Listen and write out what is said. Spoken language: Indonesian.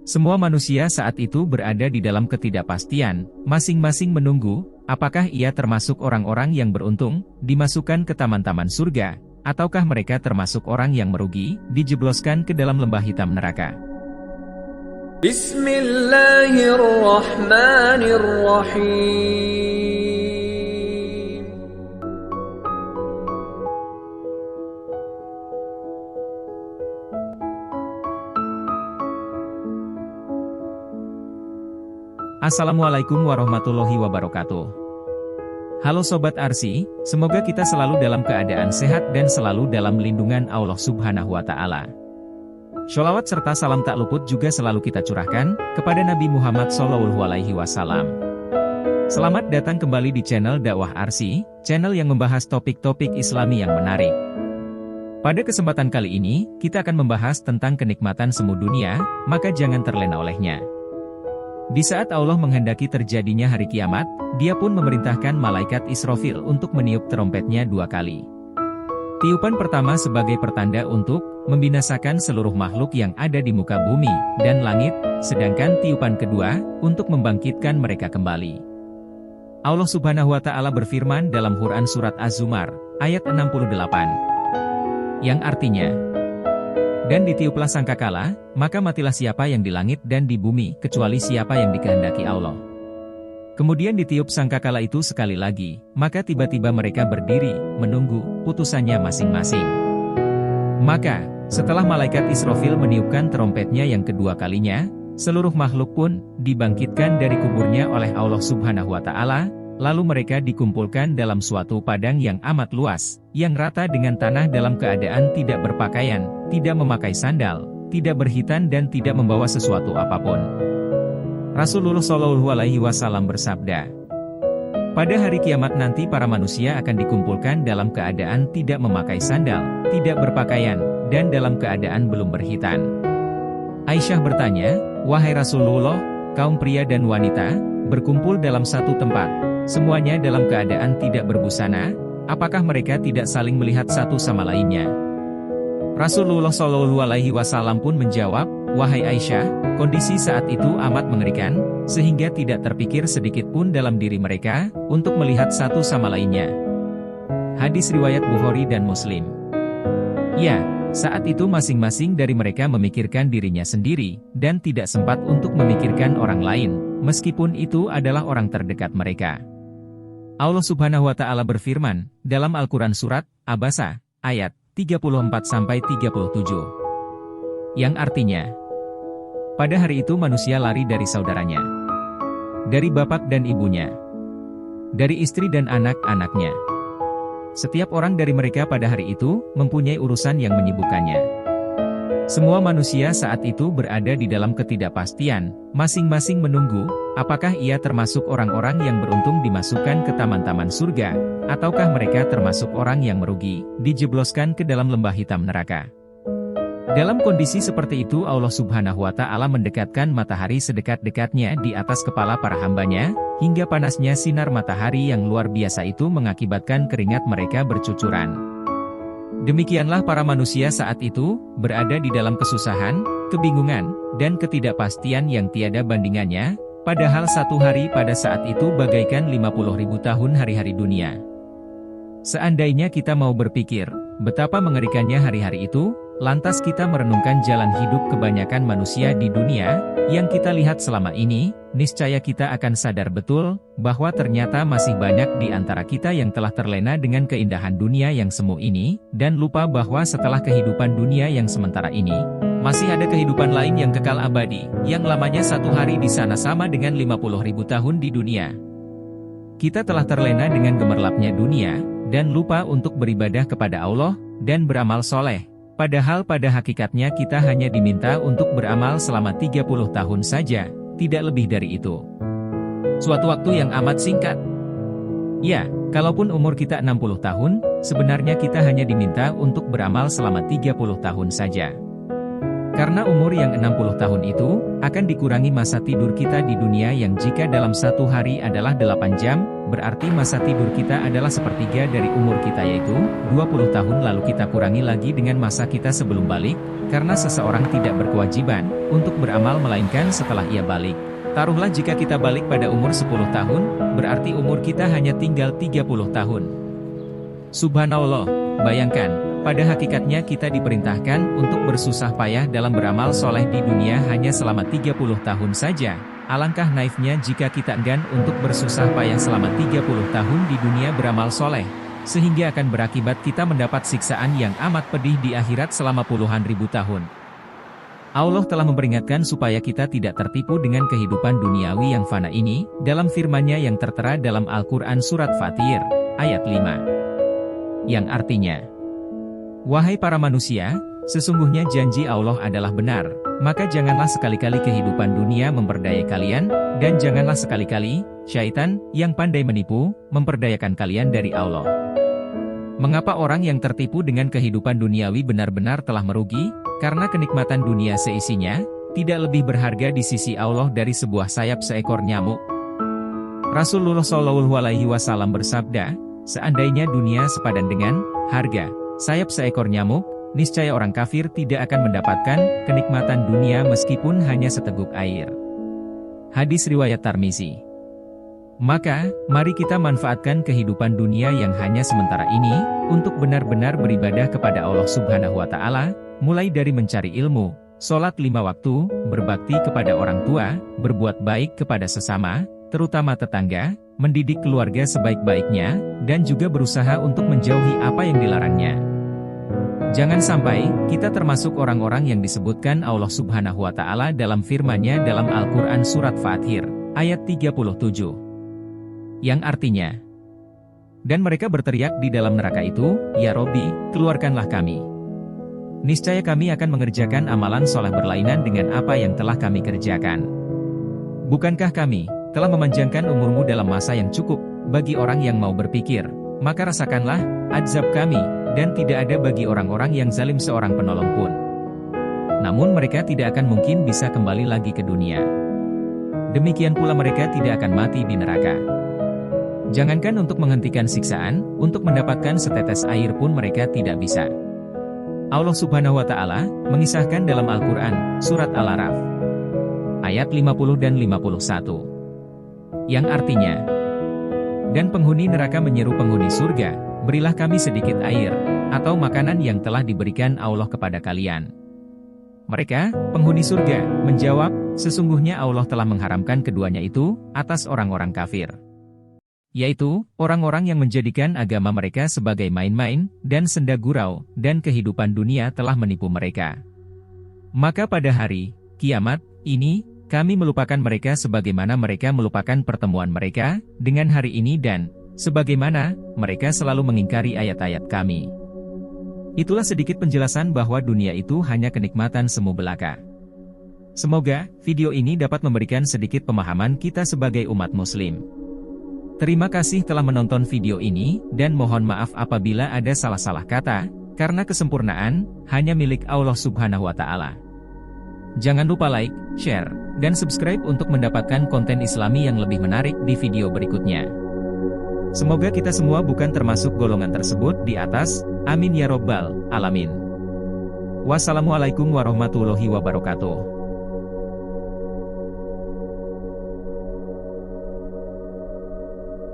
Semua manusia saat itu berada di dalam ketidakpastian, masing-masing menunggu, apakah ia termasuk orang-orang yang beruntung, dimasukkan ke taman-taman surga, ataukah mereka termasuk orang yang merugi, dijebloskan ke dalam lembah hitam neraka. Bismillahirrahmanirrahim. Assalamualaikum warahmatullahi wabarakatuh. Halo Sobat Arsy, semoga kita selalu dalam keadaan sehat dan selalu dalam lindungan Allah Subhanahu wa Ta'ala. Sholawat serta salam tak luput juga selalu kita curahkan kepada Nabi Muhammad SAW. Selamat datang kembali di channel Dakwah Arsy, channel yang membahas topik-topik Islami yang menarik. Pada kesempatan kali ini, kita akan membahas tentang kenikmatan semu dunia, maka jangan terlena olehnya. Di saat Allah menghendaki terjadinya hari kiamat, Dia pun memerintahkan malaikat Israfil untuk meniup trompetnya 2 kali. Tiupan pertama sebagai pertanda untuk membinasakan seluruh makhluk yang ada di muka bumi dan langit, sedangkan tiupan kedua untuk membangkitkan mereka kembali. Allah Subhanahu wa Ta'ala berfirman dalam Quran surat Az-Zumar ayat 68, yang artinya, dan ditiuplah sangkakala, maka matilah siapa yang di langit dan di bumi, kecuali siapa yang dikehendaki Allah. Kemudian ditiup sangkakala itu sekali lagi, maka tiba-tiba mereka berdiri, menunggu putusannya masing-masing. Maka, setelah malaikat Israfil meniupkan trompetnya yang kedua kalinya, seluruh makhluk pun dibangkitkan dari kuburnya oleh Allah Subhanahu wa Ta'ala. Lalu mereka dikumpulkan dalam suatu padang yang amat luas, yang rata dengan tanah dalam keadaan tidak berpakaian, tidak memakai sandal, tidak berkhitan dan tidak membawa sesuatu apapun. Rasulullah SAW bersabda, pada hari kiamat nanti para manusia akan dikumpulkan dalam keadaan tidak memakai sandal, tidak berpakaian, dan dalam keadaan belum berkhitan. Aisyah bertanya, wahai Rasulullah, kaum pria dan wanita berkumpul dalam satu tempat, semuanya dalam keadaan tidak berbusana, apakah mereka tidak saling melihat satu sama lainnya? Rasulullah SAW pun menjawab, wahai Aisyah, kondisi saat itu amat mengerikan, sehingga tidak terpikir sedikit pun dalam diri mereka, untuk melihat satu sama lainnya. Hadis riwayat Bukhari dan Muslim. Ya, saat itu masing-masing dari mereka memikirkan dirinya sendiri, dan tidak sempat untuk memikirkan orang lain, meskipun itu adalah orang terdekat mereka. Allah Subhanahu wa Ta'ala berfirman dalam Al-Quran surat Abasa ayat 34-37, yang artinya, pada hari itu manusia lari dari saudaranya, dari bapak dan ibunya, dari istri dan anak-anaknya. Setiap orang dari mereka pada hari itu mempunyai urusan yang menyibukkannya. Semua manusia saat itu berada di dalam ketidakpastian, masing-masing menunggu, apakah ia termasuk orang-orang yang beruntung dimasukkan ke taman-taman surga, ataukah mereka termasuk orang yang merugi, dijebloskan ke dalam lembah hitam neraka. Dalam kondisi seperti itu Allah Subhanahu wa Ta'ala mendekatkan matahari sedekat-dekatnya di atas kepala para hambanya, hingga panasnya sinar matahari yang luar biasa itu mengakibatkan keringat mereka bercucuran. Demikianlah para manusia saat itu, berada di dalam kesusahan, kebingungan, dan ketidakpastian yang tiada bandingannya, padahal satu hari pada saat itu bagaikan 50.000 tahun hari-hari dunia. Seandainya kita mau berpikir, betapa mengerikannya hari-hari itu, lantas kita merenungkan jalan hidup kebanyakan manusia di dunia, yang kita lihat selama ini, niscaya kita akan sadar betul, bahwa ternyata masih banyak di antara kita yang telah terlena dengan keindahan dunia yang semu ini, dan lupa bahwa setelah kehidupan dunia yang sementara ini, masih ada kehidupan lain yang kekal abadi, yang lamanya satu hari di sana sama dengan 50.000 tahun di dunia. Kita telah terlena dengan gemerlapnya dunia, dan lupa untuk beribadah kepada Allah, dan beramal soleh. Padahal pada hakikatnya kita hanya diminta untuk beramal selama 30 tahun saja, tidak lebih dari itu. Suatu waktu yang amat singkat. Ya, kalaupun umur kita 60 tahun, sebenarnya kita hanya diminta untuk beramal selama 30 tahun saja. Karena umur yang 60 tahun itu, akan dikurangi masa tidur kita di dunia yang jika dalam satu hari adalah 8 jam, berarti masa tidur kita adalah sepertiga dari umur kita yaitu 20 tahun lalu kita kurangi lagi dengan masa kita sebelum balik, karena seseorang tidak berkewajiban untuk beramal melainkan setelah ia balik. Taruhlah jika kita balik pada umur 10 tahun, berarti umur kita hanya tinggal 30 tahun. Subhanallah, bayangkan. Pada hakikatnya kita diperintahkan untuk bersusah payah dalam beramal soleh di dunia hanya selama 30 tahun saja. Alangkah naifnya jika kita enggan untuk bersusah payah selama 30 tahun di dunia beramal soleh. Sehingga akan berakibat kita mendapat siksaan yang amat pedih di akhirat selama puluhan ribu tahun. Allah telah memperingatkan supaya kita tidak tertipu dengan kehidupan duniawi yang fana ini, dalam firman-Nya yang tertera dalam Al-Quran Surat Fatir, ayat 5. Yang artinya, wahai para manusia, sesungguhnya janji Allah adalah benar, maka janganlah sekali-kali kehidupan dunia memperdaya kalian, dan janganlah sekali-kali, syaitan, yang pandai menipu, memperdayakan kalian dari Allah. Mengapa orang yang tertipu dengan kehidupan duniawi benar-benar telah merugi? Karena kenikmatan dunia seisinya, tidak lebih berharga di sisi Allah dari sebuah sayap seekor nyamuk. Rasulullah SAW bersabda, seandainya dunia sepadan dengan harga sayap seekor nyamuk, niscaya orang kafir tidak akan mendapatkan kenikmatan dunia meskipun hanya seteguk air. Hadis riwayat Tirmizi. Maka, mari kita manfaatkan kehidupan dunia yang hanya sementara ini, untuk benar-benar beribadah kepada Allah Subhanahu wa Ta'ala, mulai dari mencari ilmu, sholat 5 waktu, berbakti kepada orang tua, berbuat baik kepada sesama, terutama tetangga, mendidik keluarga sebaik-baiknya, dan juga berusaha untuk menjauhi apa yang dilarangnya. Jangan sampai kita termasuk orang-orang yang disebutkan Allah Subhanahu wa Ta'ala dalam firman-Nya dalam Al-Quran Surat Fatir, ayat 37. Yang artinya, dan mereka berteriak di dalam neraka itu, Ya Robbi, keluarkanlah kami. Niscaya kami akan mengerjakan amalan soleh berlainan dengan apa yang telah kami kerjakan. Bukankah kami telah memanjangkan umurmu dalam masa yang cukup, bagi orang yang mau berpikir, maka rasakanlah azab kami, dan tidak ada bagi orang-orang yang zalim seorang penolong pun. Namun mereka tidak akan mungkin bisa kembali lagi ke dunia. Demikian pula mereka tidak akan mati di neraka. Jangankan untuk menghentikan siksaan, untuk mendapatkan setetes air pun mereka tidak bisa. Allah Subhanahu wa Ta'ala mengisahkan dalam Al-Quran, Surat Al-Araf, ayat 50 dan 51. Yang artinya, dan penghuni neraka menyeru penghuni surga, berilah kami sedikit air, atau makanan yang telah diberikan Allah kepada kalian. Mereka, penghuni surga, menjawab, sesungguhnya Allah telah mengharamkan keduanya itu, atas orang-orang kafir. Yaitu, orang-orang yang menjadikan agama mereka sebagai main-main, dan senda gurau, dan kehidupan dunia telah menipu mereka. Maka pada hari kiamat ini, kami melupakan mereka sebagaimana mereka melupakan pertemuan mereka dengan hari ini dan sebagaimana mereka selalu mengingkari ayat-ayat kami. Itulah sedikit penjelasan bahwa dunia itu hanya kenikmatan semu belaka. Semoga video ini dapat memberikan sedikit pemahaman kita sebagai umat muslim. Terima kasih telah menonton video ini, dan mohon maaf apabila ada salah-salah kata, karena kesempurnaan hanya milik Allah Subhanahu wa Ta'ala. Jangan lupa like, share, dan subscribe untuk mendapatkan konten Islami yang lebih menarik di video berikutnya. Semoga kita semua bukan termasuk golongan tersebut di atas, amin ya robbal alamin. Wassalamualaikum warahmatullahi wabarakatuh.